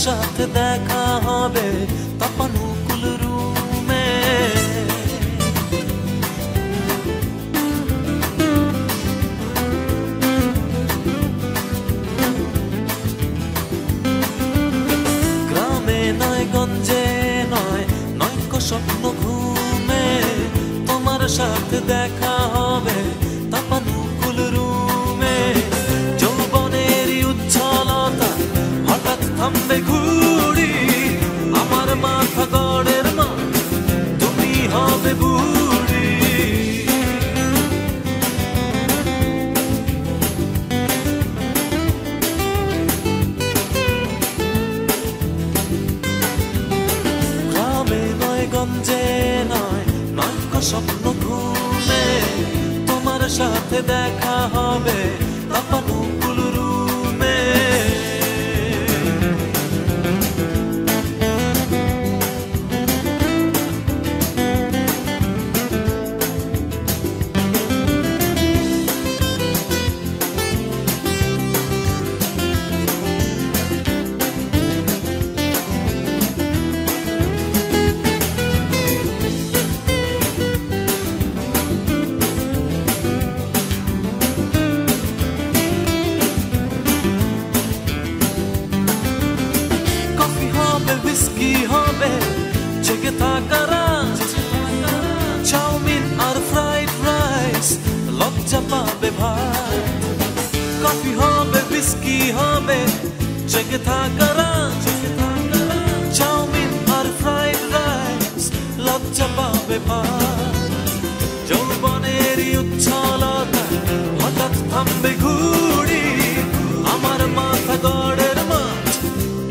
সাথে দেখা হবে তাপানুকুল রুমে। গ্রামে নয় গঞ্জে নয় নয়কো স্বপ্ন ঘুমে, তোমার সাথে দেখা হবে তাপানুকুল রুমে। যৌবনেরই উচ্ছলতা হঠাৎ থামবে ঘুড়ি, আমার মাথা গড়ের মা তুমি হবে বুড়ি। গ্রামে নয় গঞ্জে নয় নয়কো স্বপ্ন ঘুমে, তোমার সাথে দেখা হবে তাপানুকুল রুমে। হুইস্কি হবে জেগে থাকা রাত, চাউমিন আর ফ্রাইড রাইস লজ্জা পাবে ভাত। কফি হবে হুইস্কি হবে জেগে থাকা রাত, চাউমিন আর ফ্রাইড রাইস লজ্জা পাবে ভাত। যৌবনেরই উচ্ছলতা হঠাৎ থামবে ঘুড়ি, আমার মাথা গড়ের মাছ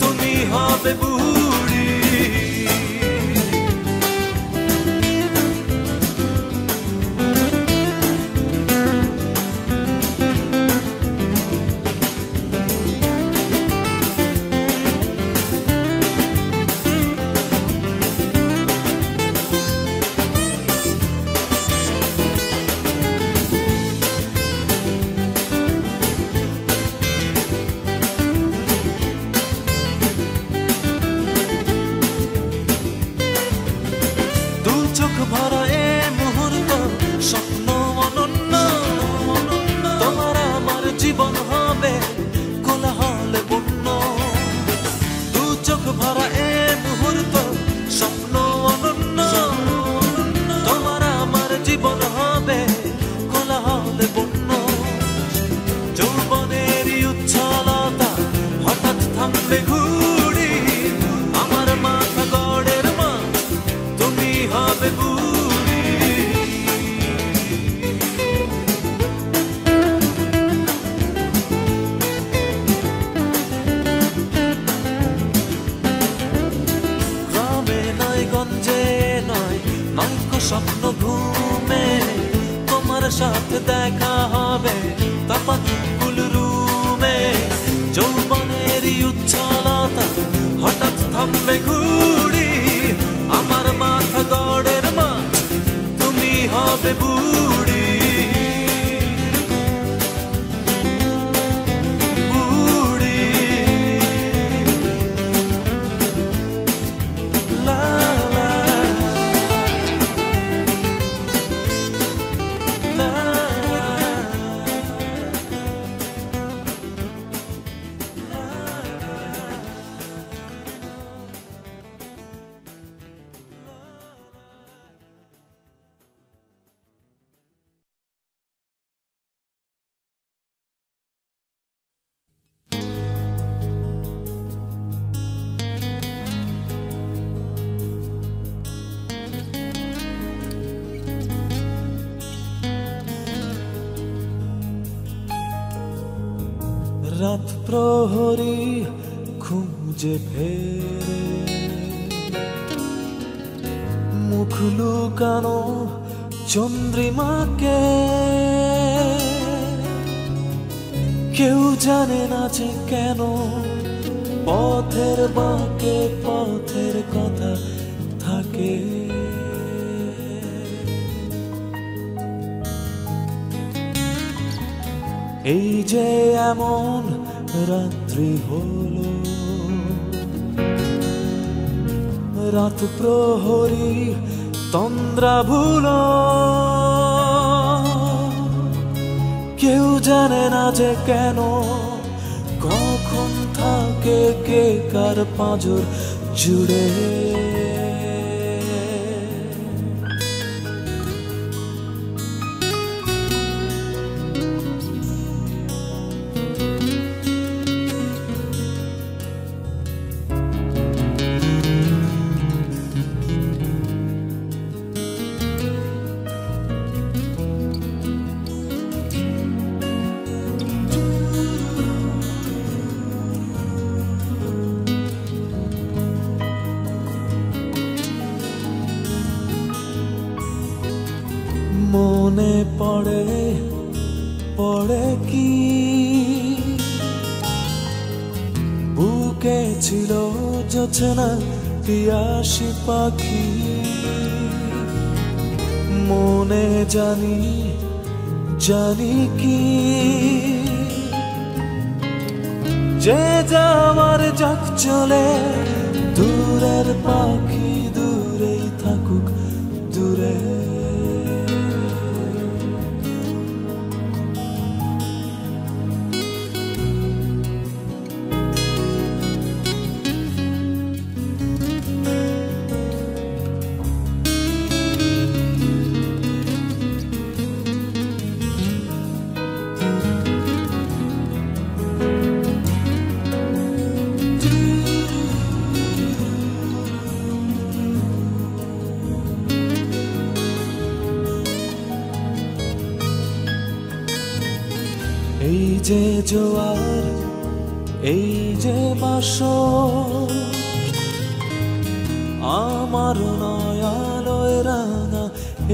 তুমি হবে বুড়ি। চোখ ভরা এ মুহূর্ত স্বপ্ন অনন্য, তোমার আমার জীবন হবে কোলাহলে পূর্ণ। দু চোখ ভরা এ মুহূর্ত স্বপ্ন অনন্য, তোমার আমার জীবন হবে কোলাহলে পূর্ণ। যৌবনেরই উচ্ছলতা হঠাৎ থামবে ঘুড়ি, আমার মাথা গড়ের মা তুমি হবে বুড়ি। গ্রামে নয় গঞ্জে নয় নয়কো স্বপ্ন ঘুমে, তোমার সাথে দেখা হবে তাপানুকুল রুমে। যৌবনেরই উচ্ছলতা হঠাৎ থামবে ঘুড়ি, আমার মাথা গড়ের মাছ তুমি হবে বুড়ি। বুড়ি লা লা লা। রাত প্রহরী খুঁজে ফেরে মুখ লুকানো চন্দ্রিমাকে, কেউ জানে না যে কেন পথের বাঁকে পথের কথা থাকে। এই যে এমন রাত্রি হলো, রাত প্রহরী তন্দ্রা ভুলো, কেউ জানে না যে কেন কখন থাকে কে কার পাঁজর জুড়ে। মনে পড়ে পড়ে কি বুকে ছিল জোছনা পিয়াসী পাখি, মনে জানি জানি কি যে যাওয়ার যাক চলে, দূরের পাখি দূরেই থাকুক দূরে। এই যে জোয়ার এই যে বাসর, আমার নয়ালয় রাঙা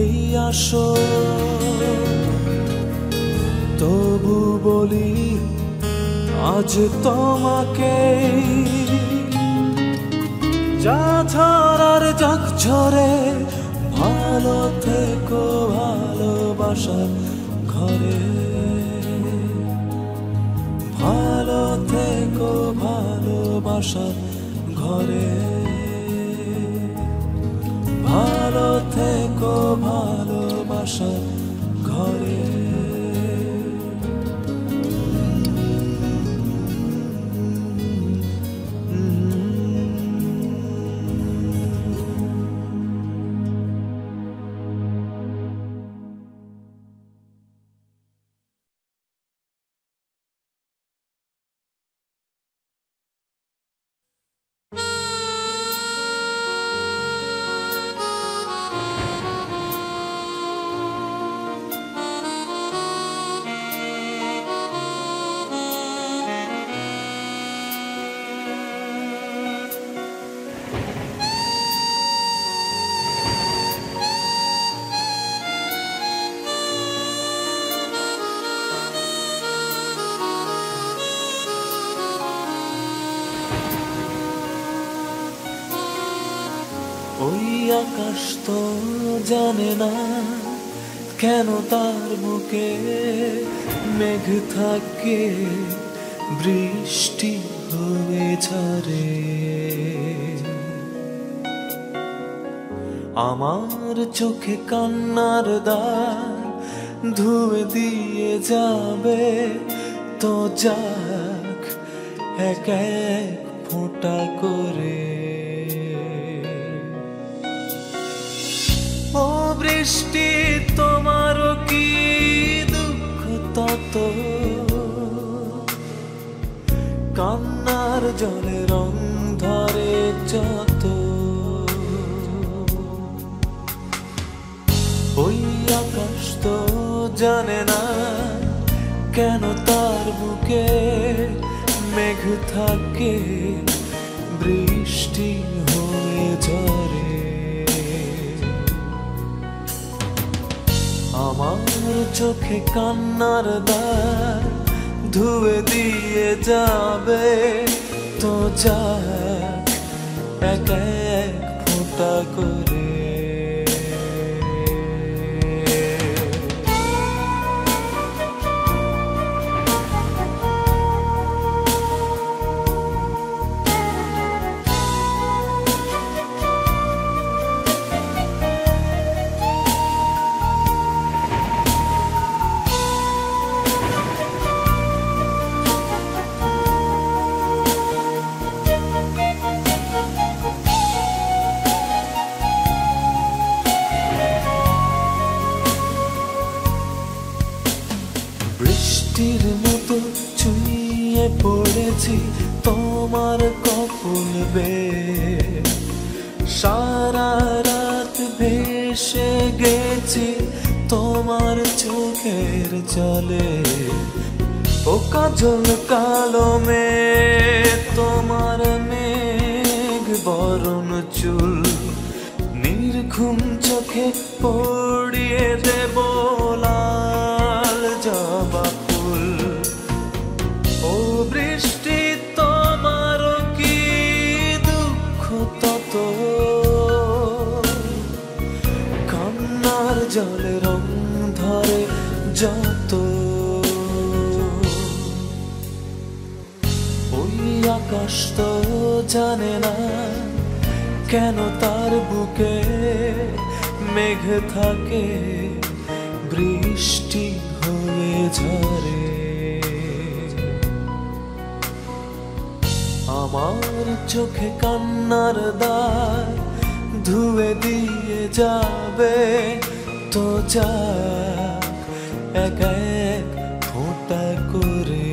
এই আসর, তবু বলি আজ তোমাকে, যা ঝরার যাক ঝরে, ভালো থেকো ভালোবাসার ঘরে, ভালো থেকো ভালোবাসার ঘরে, ভালো থেকো ভালোবাসার ঘরে। ওই আকাশ তো জানে না কেন তার বুকে মেঘ থাকে, বৃষ্টি হয়ে ঝরে। আমার চোখে কান্নার দাগ ধুয়ে দিয়ে যাবে, তো যাক এক এক ফোঁটা করে। ও বৃষ্টি তোমারও কি দুঃখ তত, কান্নার জলে রং ধরে যত। ওই আকাশ তো জানে না কেন তার বুকে মেঘ থাকে, বৃষ্টি হয়ে ঝরে। আমার চোখে কান্নার দাগ ধুয়ে দিয়ে যাবে, তো যাক এক এক ফোঁটা করে। বসেছি তোমার কপল বেয়ে, সারা রাত ভেসে গেছি তোমার চোখের জলে। ও কাজল কালো মেয়ে তোমার মেঘ বরণ চুল, নির্ঘুম চোখে পড়িয়ে দেব লাল জবা ফুল। ও বৃষ্টি তোমার কি দুঃখ তত, কান্নার জলে রং ধরে যত। ওই আকাশ তো জানে না কেন তার বুকে মেঘ থাকে, বৃষ্টি হয়ে ঝরে। আমার চোখে কান্নার দাগ ধুয়ে দিয়ে যাবে তো যাক এক এক ফোঁটা করে।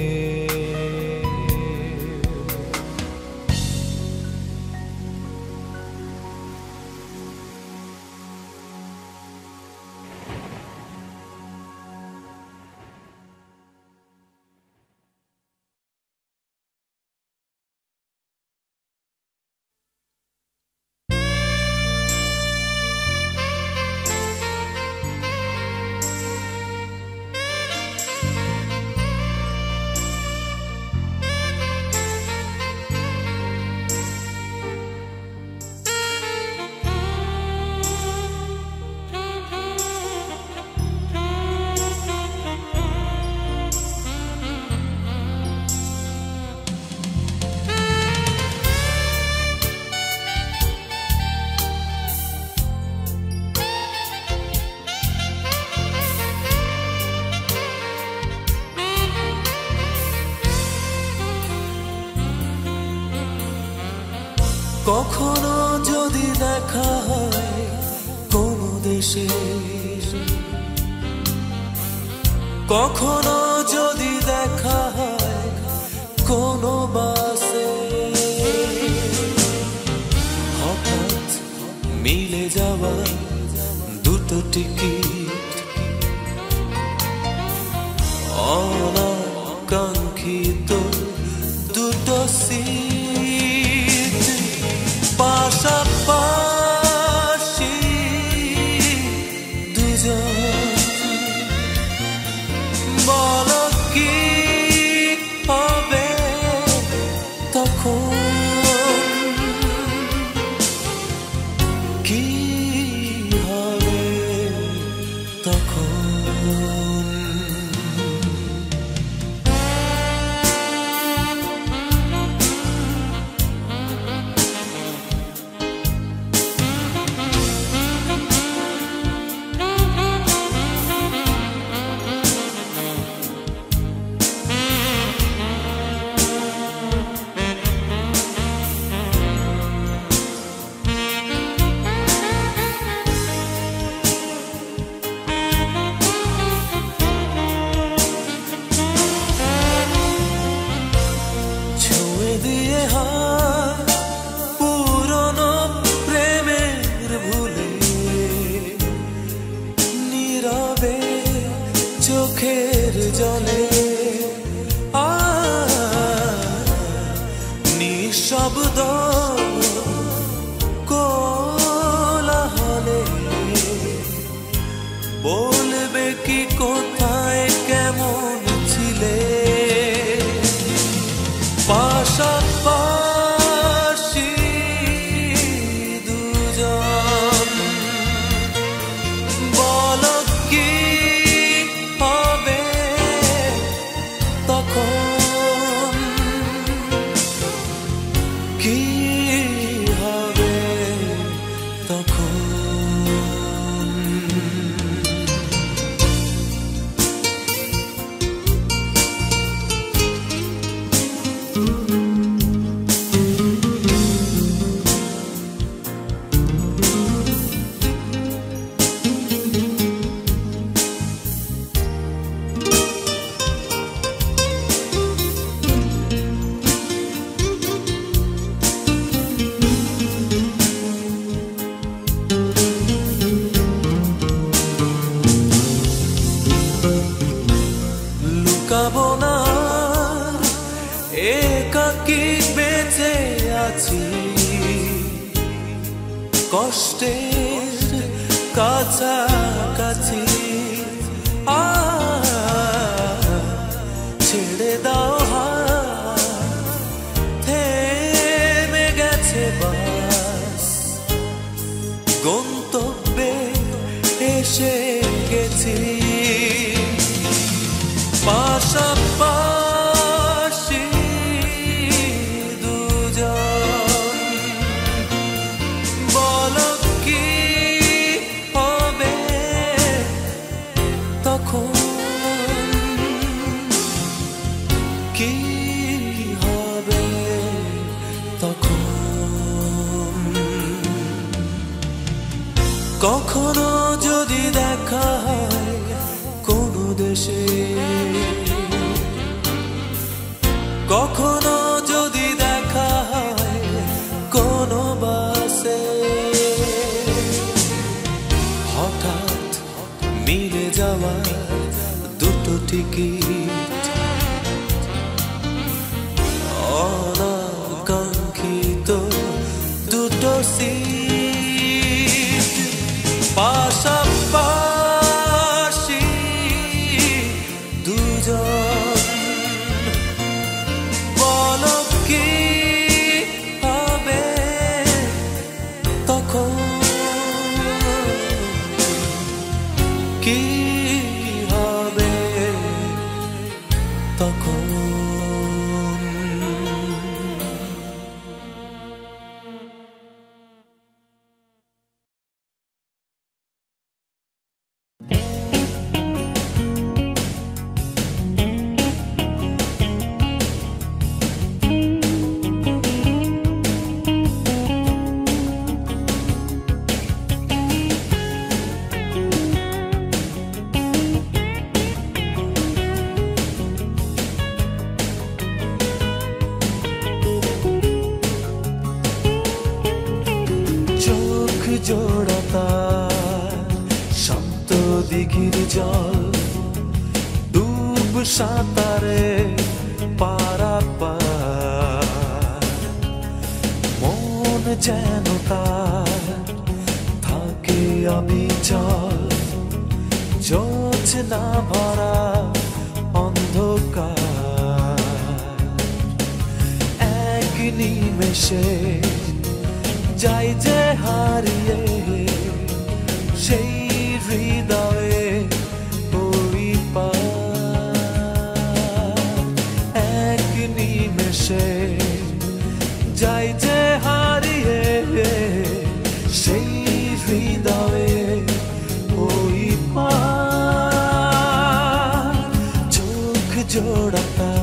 কখনো যদি দেখা হয় কোনো দেশে, কখনো যদি দেখা হয় কোনো বাসে, হঠাৎ মিলে যাওয়া দুটো টিকিট, অনাকাঙ্ক্ষিত দুটো সিট, পাশাপাশি দুজন, বলো কি হবে তখন, কি হবে তখন। পুরনো প্রেমের ভুলে নীরবে চোখের জলে, নিঃশব্দ কোলাহলে বলবে কি কোথায় কেমন ছিলে, পাশাপাশি দুজন, বলো কি হবে তখন, কি হবে তখন। আছি কষ্টের কাছাকাছি ছেড়ে দাও থেমে গেছে বাস গন্তব্যে এসে গেছি পাশাপাশি দুজন বলো কি হবে তখন কি হবে তখন কখনো যদি দেখা হয় কোনো দেশে কখনো যদি দেখা হয় কোনো বাসে হঠাৎ মিলে যাওয়া দুটো টিকিট অনাকাঙ্ক্ষিত দুটো সিট পাশাপাশি দুজন বলো কি হবে তখন কি হবে তখন জোড়াতা শান্ত দিঘির জল ডুব সাঁতারে পারাপার মন যেন তার থাকে অবিচল জোছনা ভরা অন্ধকার এক নিমেষে যাই যে হারিয়ে সেই হৃদয়ে ওই পার এক নিমেষে যাই যে হারিয়ে সেই হৃদয়ে ওই পার চোখ জোড়াতা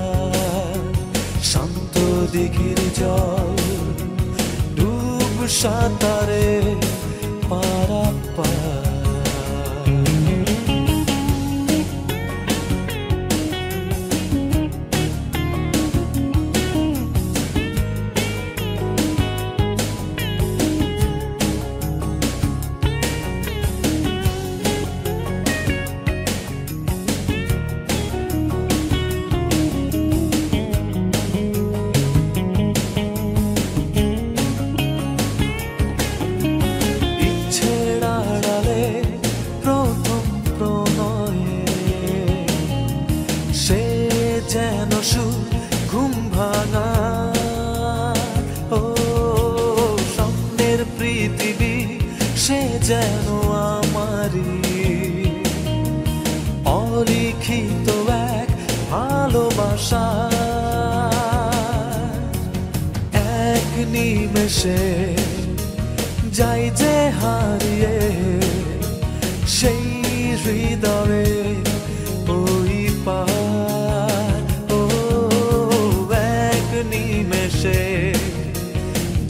শান্ত দিঘির জল সাঁতারে পারাপার ঘুম ভাঙা ও স্বপ্নের পৃথিবী সে যেন আমারি অলিখিত এক ভালোবাসা এক নিমেষে যাই যে হারিয়ে সেই হৃদয়ে ওই পার নিমেষে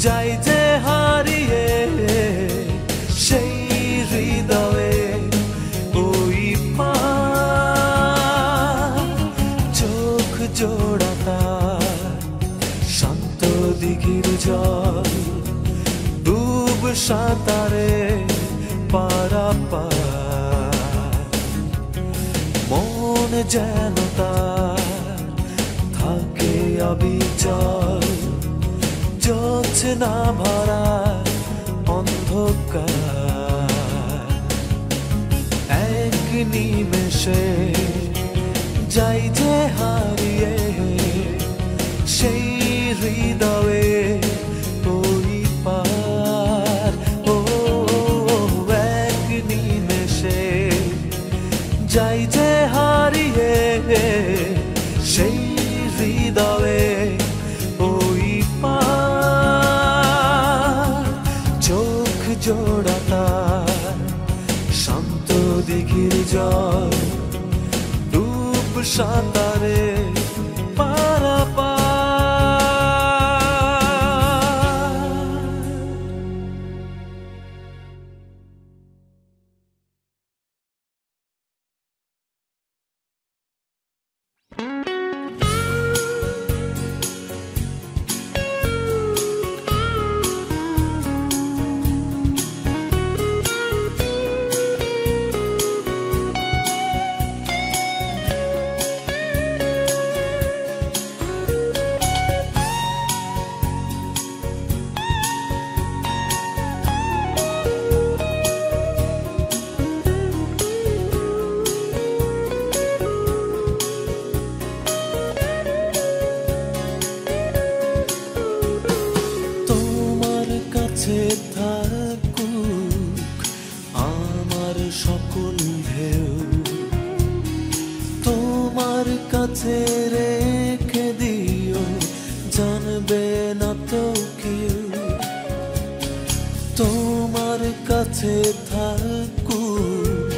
যাই যে হারিয়ে সেই হৃদয়ে ওই পার চোখ জোড়াতা শান্ত দিঘির জল ডুব সাঁতারে পারাপার মন যেন তার থাকে অবিচল মুছে না ভরা অন্ধকার, এক নিমেষে যাই যে হারিয়ে সেই হৃদয়ে ওই পার। ও এক নিমেষে যাই যে হারিয়ে সেই হৃদয়ে ওই পার। চোখ জোড়া তার শান্ত দিঘির জল, ডুব সাঁতারে পারাপার। থাকুক আমার সকল ঢেউ, তোমার কাছে রেখে দিও, জানবে না তো কেউ। তোমার কাছে থাকুক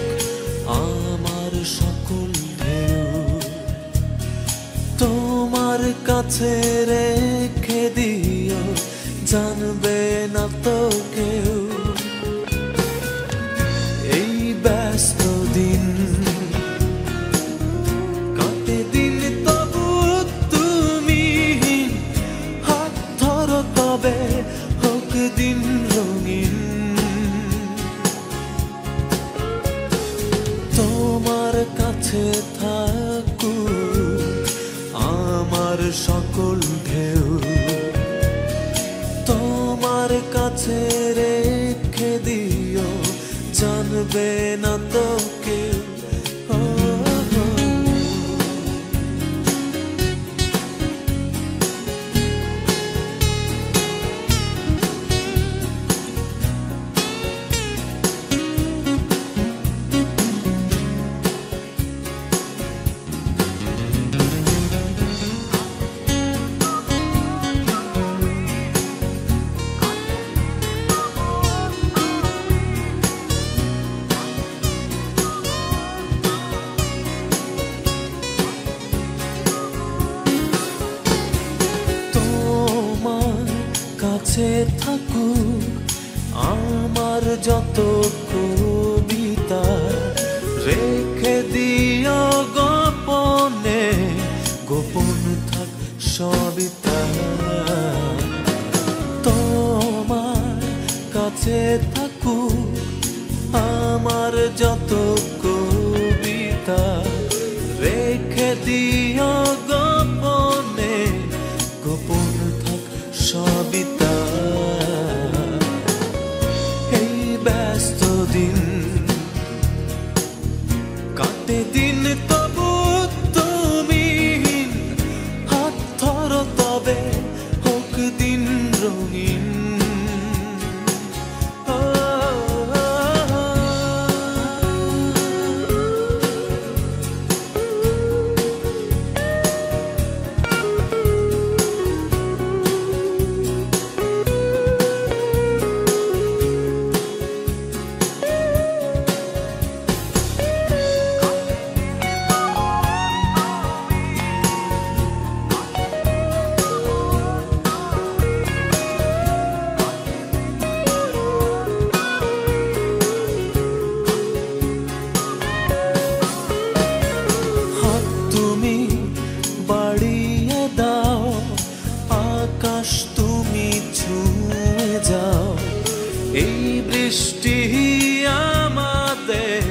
আমার সকল ঢেউ, তোমার কাছে রেখে দিও, জানবে না তো কেউ। এই ব্যস্ত দিন কাটে দিন তবু তুমি হাত ধরো, তবে হোক দিন রঙিন। তোমার কাছে থাকুক আমার সকল ঢেউ, তোমার কাছে রেখে দিও, জানবে না তো কেউ। কাছে থাকুক আমার যত কবিতা, রেখে দিও গোপনে, গোপন থাক সবিতা। তোমার কাছে থাকুক আমার যত কবিতা, রেখে দিও গোপনে, গোপন থাক সবিতা। এই ব্যস্ত দিন কাটে দিন তবু তুমি হাত ধরো, তবে হোক দিন রঙিন। আকাশ তুমি ছুঁয়ে যাও, এই বৃষ্টি আমাদের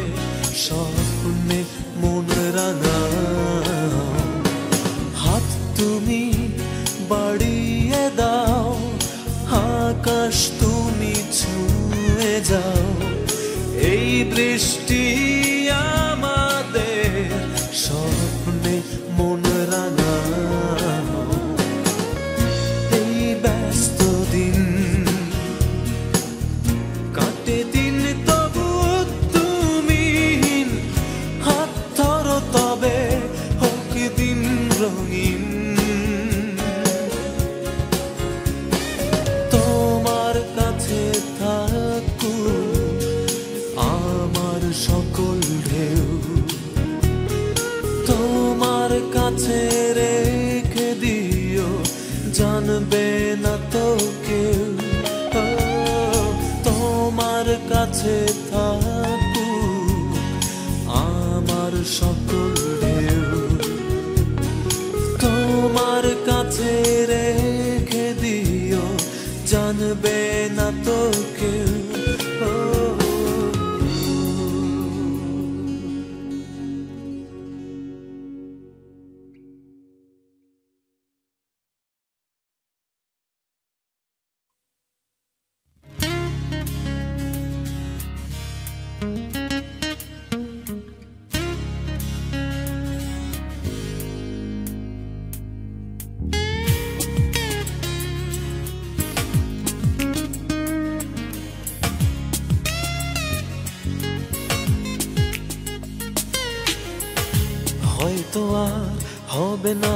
স্বপ্নে মন রাঙাও। হাত তুমি বাড়িয়ে দাও, আকাশ তুমি ছুঁয়ে যাও, এই বৃষ্টি আমাদের স্বপ্নে মন রাঙাও। এই ব্যস্ত দিন কাটে দিন তবু তুমিহীন, হাত ধরো তবে হোক দিন রঙিন। তোমার কাছে থাকুক আমার সকল ঢেউ, তোমার কাছে রেখে দিও জানবে না তো কেউ। তোমার কাছে থাকুক আমার সকল ঢেউ, তোমার কাছে রেখে দিও জানবে না তো কেউ। হয়তো আর হবে না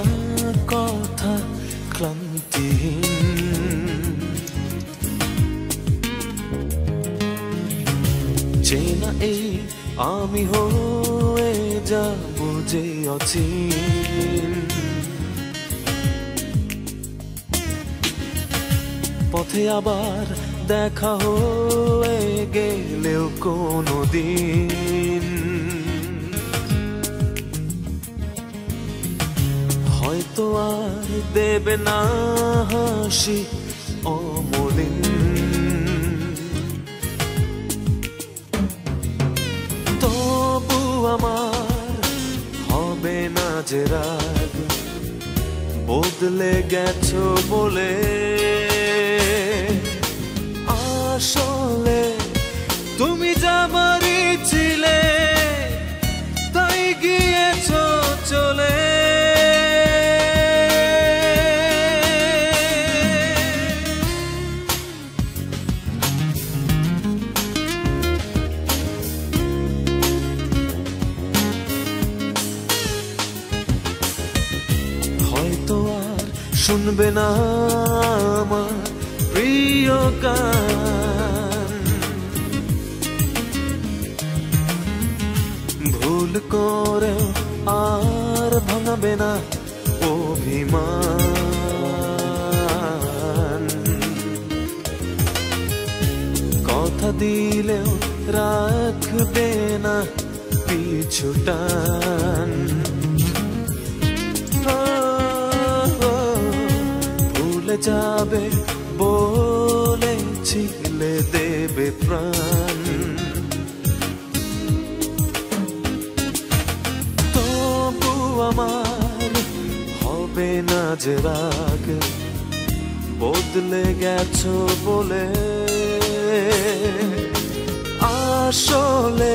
কথা ক্লান্তিহীন, চেনা এই আমি হয়ে যাব যে অচিন। পথে আবার দেখা হয়ে গেলেও কোনো দিন হয়তো আর দেবে না হাসি অমলিন। তবু আমার হবে না যে রাগ, বদলে গেছো বলে। আসলে তুমি যাবারই ছিলে, তাই গিয়েছো চলে। হয়তো আর শুনবে না আমার প্রিয় গান, ভুল করে আর ভাঙাবে না অভিমান। কথা দিলেও রাখবে না পিছু টান। ভুলে যাবে বলেছিলে দেবে প্রাণ, তবু আমার হবে না যে রাগ, বদলে গেছো বলে। আসলে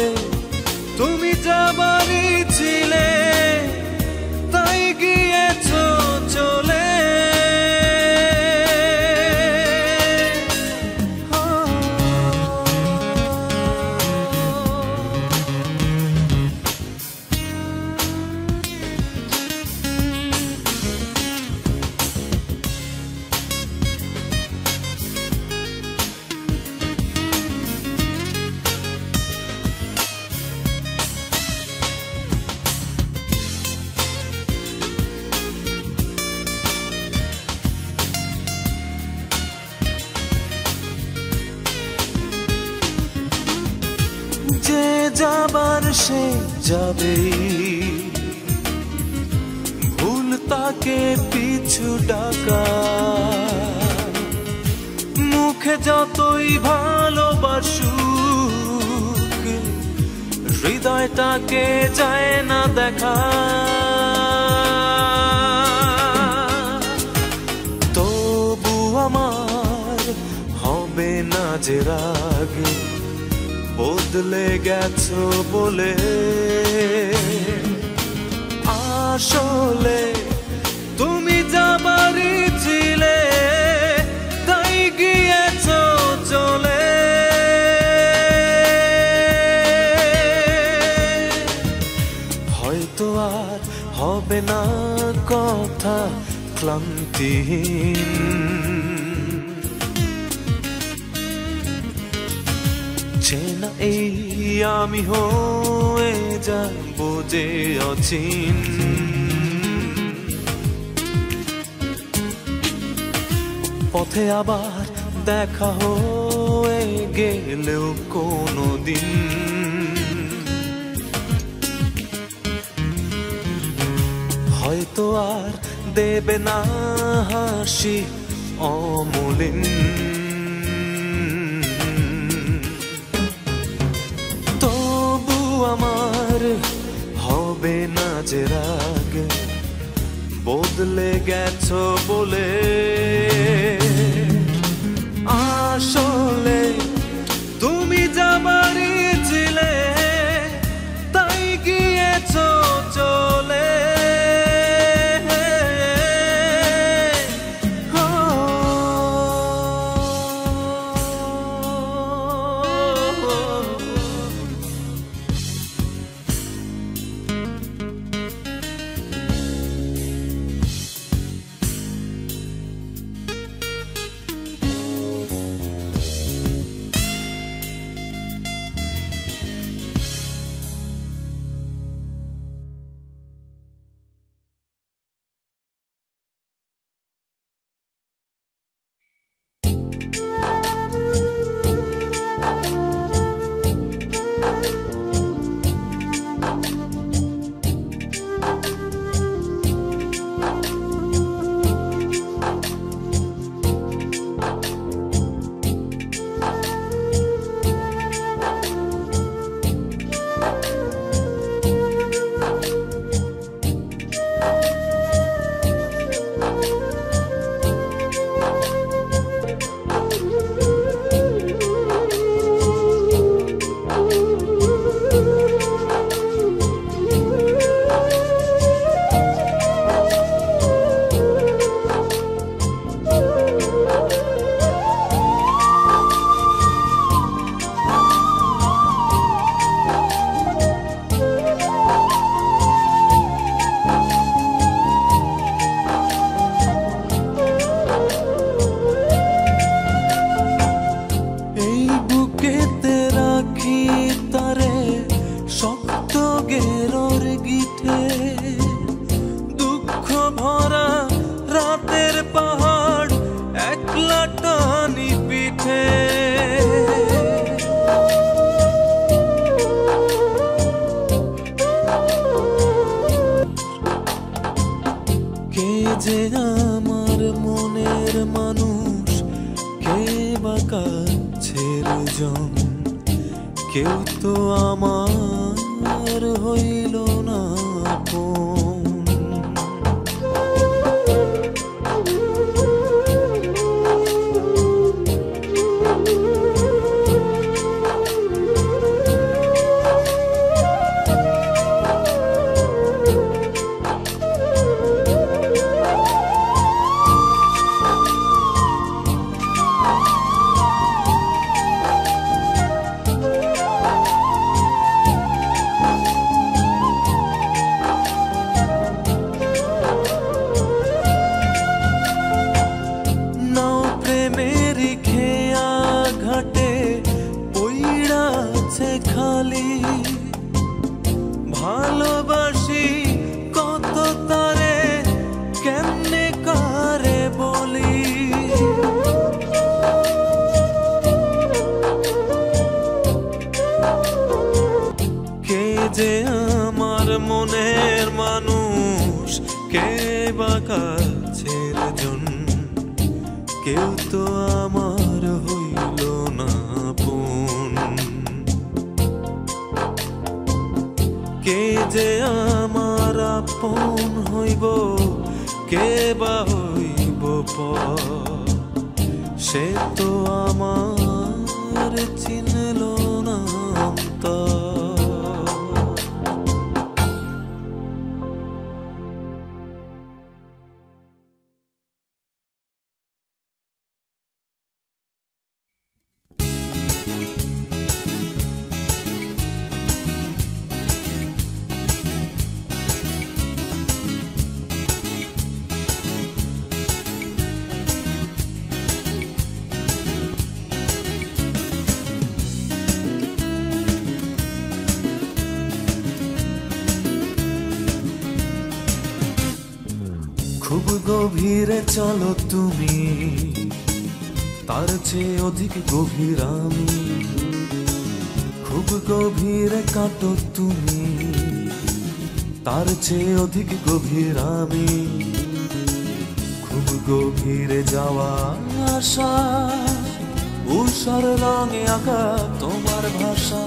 তুমি যাবারই ছিলে, তাই গিয়েছো চলে। যে যাবার সে যাবেই, ভুল তাকে পিছু ডাকা। মুখে যতই ভালোবাসুক, হৃদয়টাকে যায় না দেখা। তবু আমার হবে না যে রাগ বদলে গেছো বলে আসলে তুমি যাবারই ছিলে তাই গিয়েছো চলে হয়তো আর হবে না কথা ক্লান্তিহীন চেনা এই আমি হয়ে যাবো যে অচিন পথে আবার দেখা হয়ে গেলেও কোনোদিন হয়তো আর দেবে না হাসি অমলিন তবু আমার হবে না যে রাগ বদলে গেছো বলে আসলে তুমি যাবারই ছিলে তাই গিয়েছো চলে যে আমার মনের মানুষ কে বা কাছের জন কেউ তো আমার হইল না খালি ভালোবাসি কত তারে কেমনে কারে বলি কে যে আমার মনের মানুষ কে বা কাছের জন কেউ তো আমার হইল না কে যে আমার আপন হইব কে বা হইব পর সে তো আমার চিনল না অন্তর। খুব গভীরে চলো তুমি, তার চেয়ে অধিক গভীর আমি। খুব গভীরে কাটো তুমি, তার চেয়ে অধিক গভীর আমি। খুব গভীরে যাওয়া আশা, উষার রঙে আঁকা তোমার ভাষা।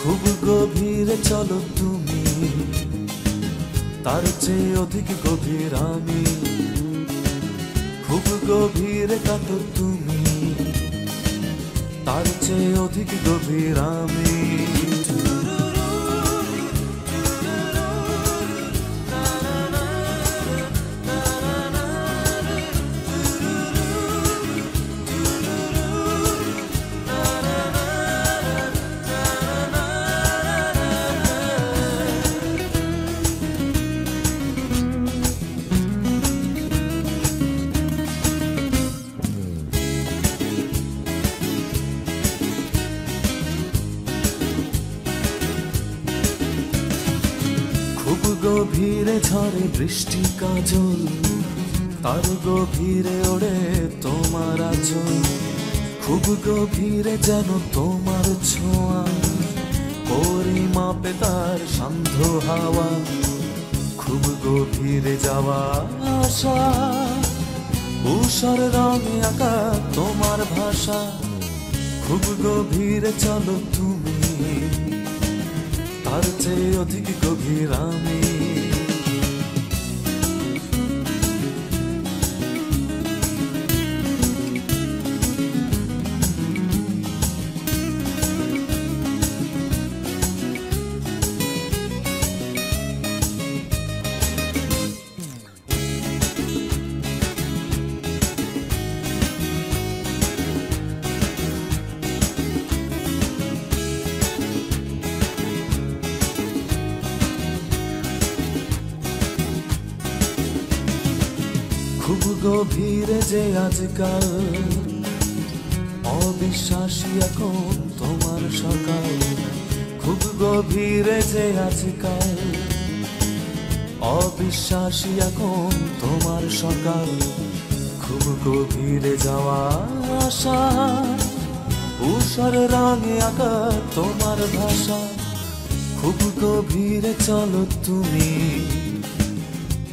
খুব গভীরে চলো তুমি, তার চেয়ে অধিক গভীর আমি। খুব গভীরে কাটো তুমি, তার চেয়ে অধিক গভীর আমি। গভীরে ঝরে বৃষ্টি কাজল, তার গভীরে ওড়ে তোমার আঁচল। খুব গভীরে যেন তোমার ছোঁয়া, পরিমাপে তার সান্ধ্য হাওয়া। খুব গভীরে যাওয়া আশা, উষার রঙে আঁকা তোমার ভাষা। খুব গভীরে চলো তুমি, তার চেয়ে অধিক গভীর আমি। খুব গভীরে যে আজকাল, অবিশ্বাসী এখন তোমার সকাল। খুব গভীরে যে আজকাল, অবিশ্বাসী এখন তোমার সকাল। খুব গভীরে যাওয়া আশা, উষার রঙে আঁকা তোমার ভাষা। খুব গভীরে চলো তুমি,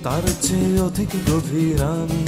তার চেয়ে অধিক গভীর আমি।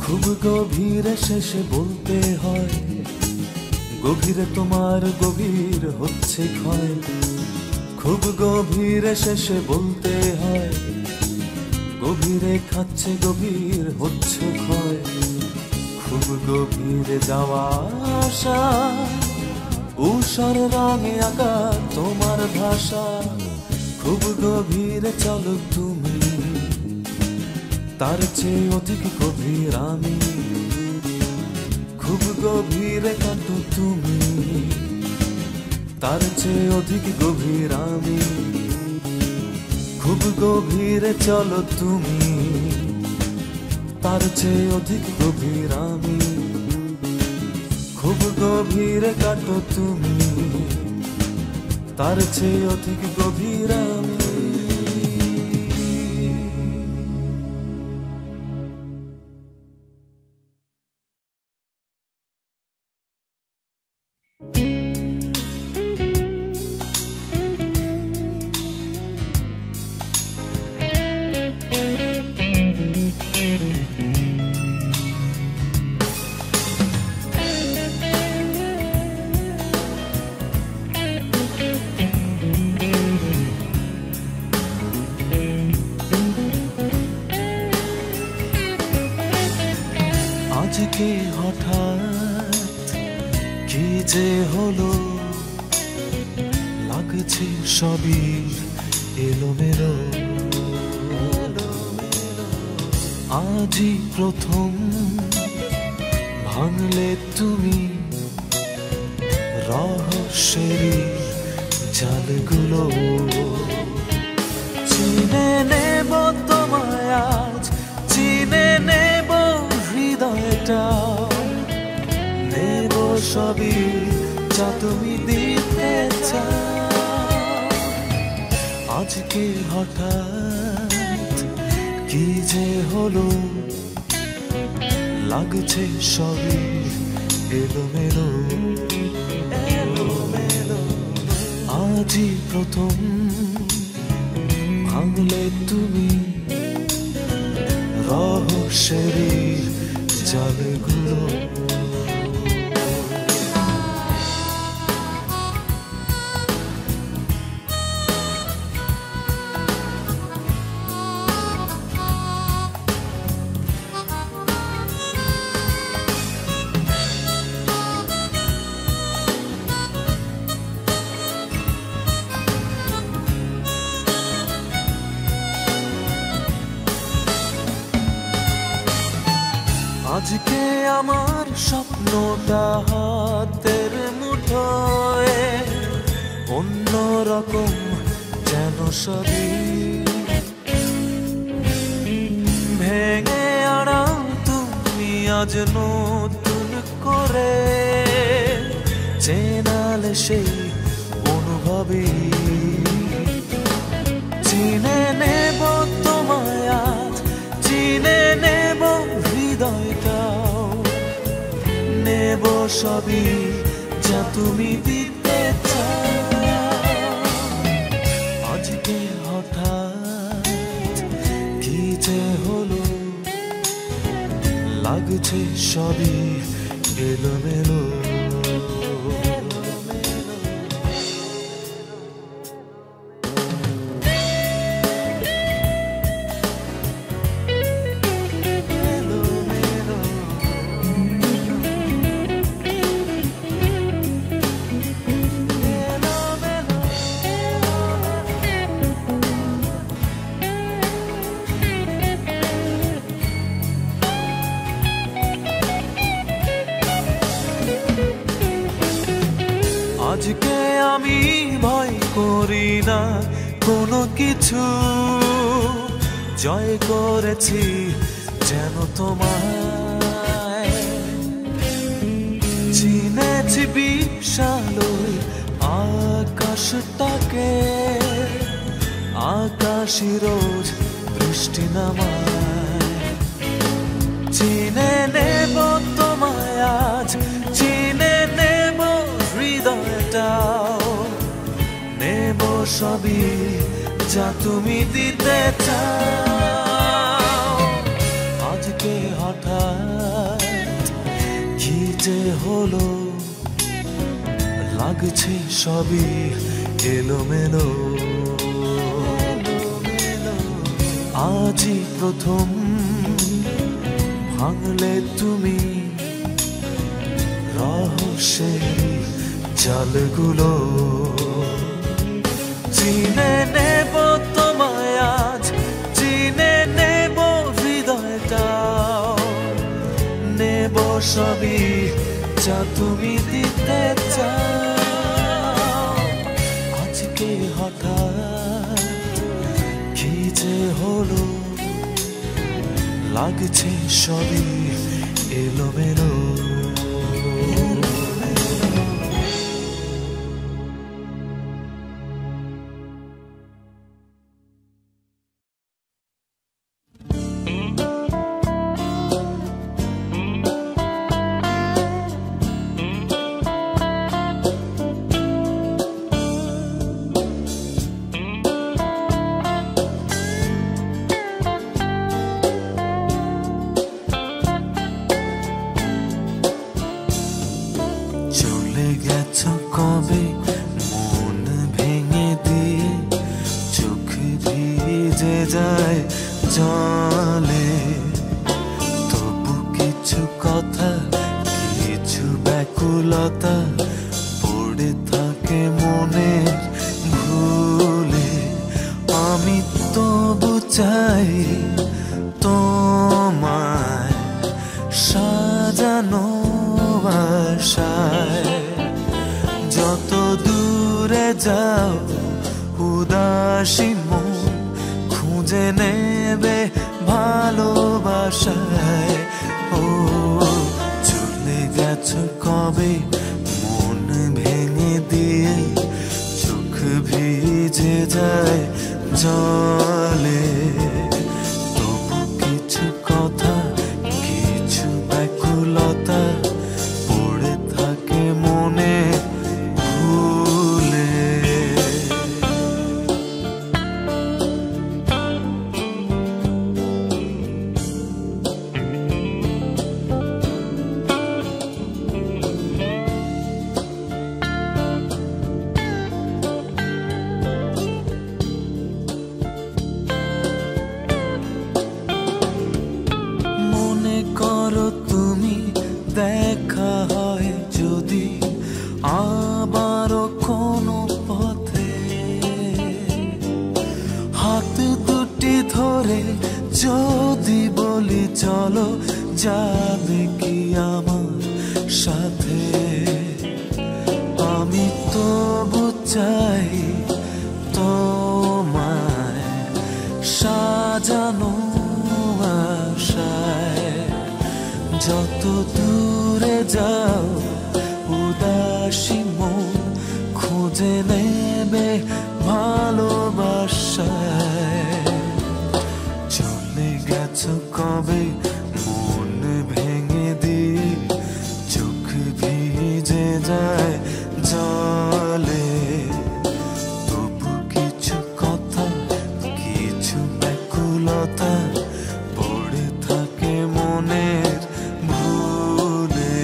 খুব গভীরে শেষে বলতে হয়, গভীরে তোমার গভীর হচ্ছে ক্ষয়। খুব গভীরে শেষে বলতে হয়, গভীরে খাচ্ছে গভীর হচ্ছে ক্ষয়। খুব গভীরে যাওয়া আশা, উষার রঙে আঁকা তোমার ভাষা। খুব গভীরে চলো তুমি, তার চেয়ে অধিক গভীর আমি। খুব গভীরে কাটো তুমি, তার চেয়ে অধিক গভীর আমি। খুব গভীরে চলো তুমি, তার চেয়ে অধিক গভীর আমি। খুব গভীরে কাটো তুমি, তার চেয়ে অধিক গভীর আমি। আজকে হঠাৎ কি যে হলো, লাগছে সবই এলোমেলো। আজই প্রথম ভাঙলে তুমি রহস্যের জালগুলো। চিনে নেব তোমায় আজ, চিনে নেব হৃদয়টা, নেব সবই যা তুমি দিতে চাও। আজকে হঠাৎ কি যে হলো, লাগছে সবই এলোমেলো। আজই প্রথম ভাঙলে তুমি রহস্যের জালগুলো। আজকে আমার স্বপ্নটা হাতের মুঠোয়, অন্যরকম যেন সবই। ভেঙে আড়াও তুমি আজ নতুন করে, চেনালে সেই অনুভবই। চিনে নেব তোমায় আজ, চিনে নেব হৃদয়টাও, নেব সবই যা তুমি দিতে চাও। আজকে হঠাৎ কি যে হলো, লাগছে সবই এলোমেলো। আজকে আমি ভয় করি না কোনো কিছু, জয় করেছি যেন তোমায়। চিনেছি বিশালই আকাশটাকে, আকাশই রোজ বৃষ্টি নামায়। চিনে নেব তোমায় আজ, চিনে নেব হৃদয়টাও, নেব সবই যা তুমি দিতে চাও। আজকে হঠাৎ কি যে হলো, লাগছে সবই এলোমেলো। আজই প্রথম ভাঙলে তুমি রহস্যের জালগুলো। চিনে নেব তোমায় আজ, চিনে নেব হৃদয়টাও, নেব সবই যা তুমি দিতে চাও। আজকে হঠাৎ কি যে হলো, লাগছে সবই এলোমেলো। কবে মন ভেঙে দিয়ে চোখ ভিজে যায় জলে, তবু কিছু ব্যাকুলতা পড়ে থাকে মনের ভুলে। আমি তবু চাই তোমায় সাজানো আশায়। যত দূরে যাও উদাসী মন খুঁজে নেবে ভালোবাসায়। ও চলে গেছো কবে মন ভেঙে দিয়ে, চোখ ভিজে যায় জলে। তবু কিছু কথা কিছু ব্যাকুলতা পড়ে থাকে মনে ভুলে। মনে করো তুমি দেখা হয় যদি আবারও কোনো পথে, হাত দুটি ধরে যদি বলি চলো, যাবে কি আমার সাথে? আমি তবু চাই তোমায় সাজানো আশায়। যত দূরে যাও উদাসী মন খুঁজে নেবে ভালোবাসায়। চলে গেছো কবে মন ভেঙে দিয়ে, চোখ ভিজে যায় জলে। তবু কিছু কথা কিছু ব্যাকুলতা পড়ে থাকে মনের ভুলে।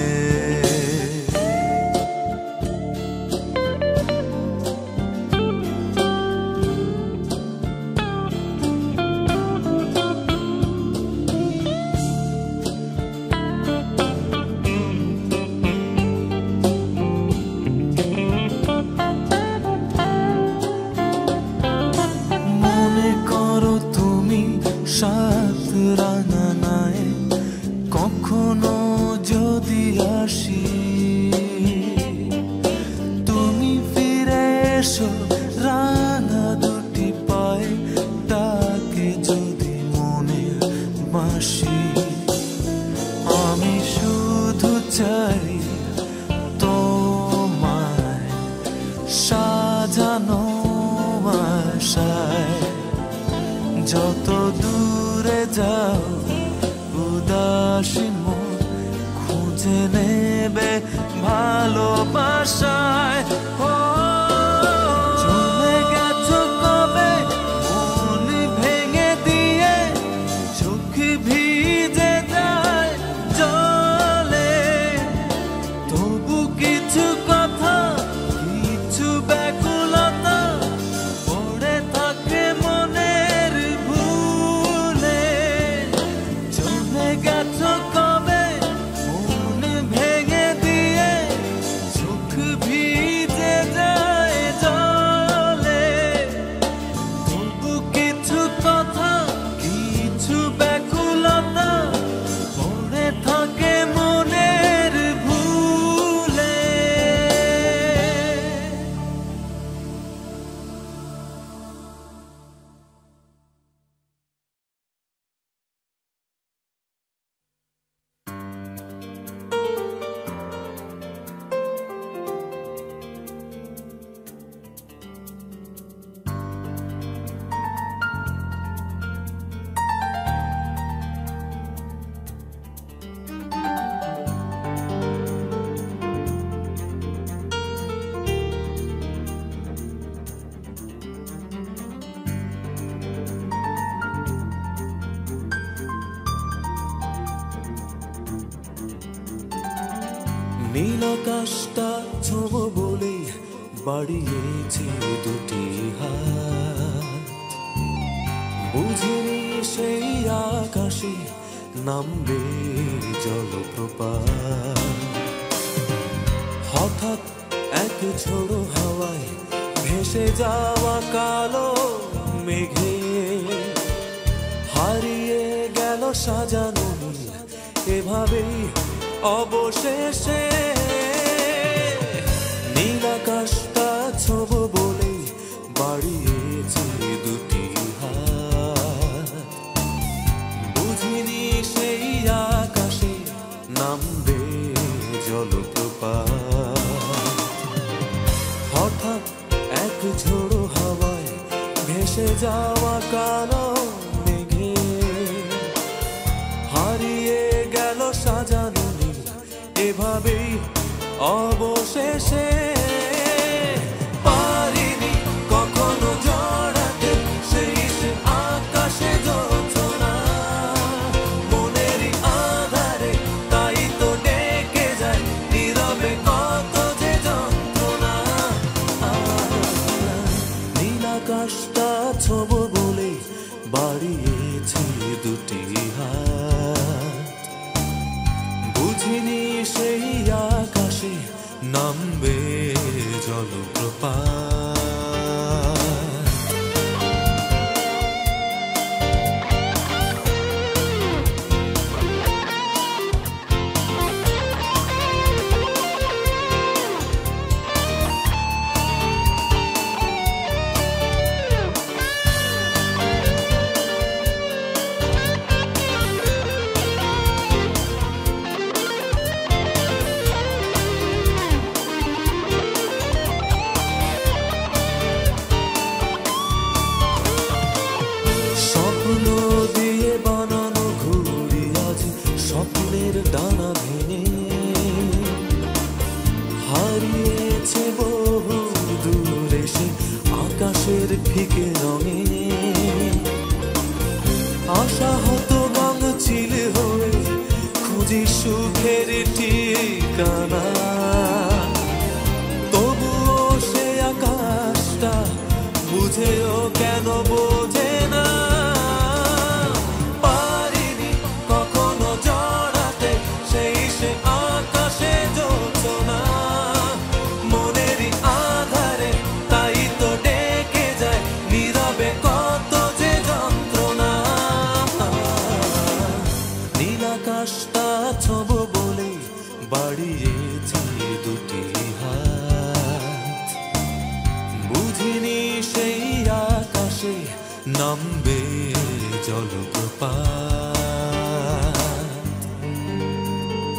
মনে করো তুমি সাত রাঙানায় কখনো যদি আসি, তুমি ফিরে এসো রাঙা দুটি পায়ে, ডাকে যদি মনের বাঁশি। আমি শুধু চাই তোমায় সাজানো আশায়। যত দূরে যাও উদাসী মন খুঁজে নেবে ভালোবাসায়। ও চলে গেছো কবে মন ভেঙে দিয়ে, চোখ ভিজে যায় জলে। তবু কিছু কথা কিছু ব্যাকুলতা পড়ে থাকে মনের ভুলে। চলে গেছো কবে মন ভেঙে দিয়ে, চোখ ভিজে যায় জলে। তবু কিছু কথা কিছু ব্যাকুলতা পড়ে থাকে মনের ভুলে। নীল আকাশটা ছোঁবো বলে বাড়িয়েছি দুটি হাত, বুঝিনি সেই আকাশে নামবে জলপ্রপাত। ঝোড়ো হাওয়ায় ভেসে যাওয়া কালো মেঘে হারিয়ে গেল সাজানো নীল এভাবেই অবশেষে নীল আকাশটা ছোব বলে বাড়িয়েছে দুটি হাত বুঝিনি সেই আকাশে নামবে জলপ্রপাত হঠাৎ এক ঝোড়ো হাওয়ায় ভেসে যাওয়া কালো মেঘে হারিয়ে গেল সাজানো নীল এভাবেই অবশেষে পারিনি কখনো জড়াতে সেই সে আকাশে জোছনা মনেরই আধারে তাই তো ডেকে যায় নীরবে কত যে যন্ত্রণা নীল আকাশটা ছোব বলে বাড়িয়েছে দুটি হাত বুঝিনি সেই আকাশে নামবে জলপ্রপাত স্বপ্নের ডানা ভেঙে হারিয়েছে বহু দূরে সে আকাশের ফিকে রঙে আশাহত গান চিলে হয়ে খুঁজি সুখের ঠিকানা তবুও সে আকাশটা বুঝেও কেন বোঝে না আকাশটা ছোব বলে বাড়িয়েছে দুটি হাত বুঝিনি সেই আকাশে নামবে জলপ্রপাত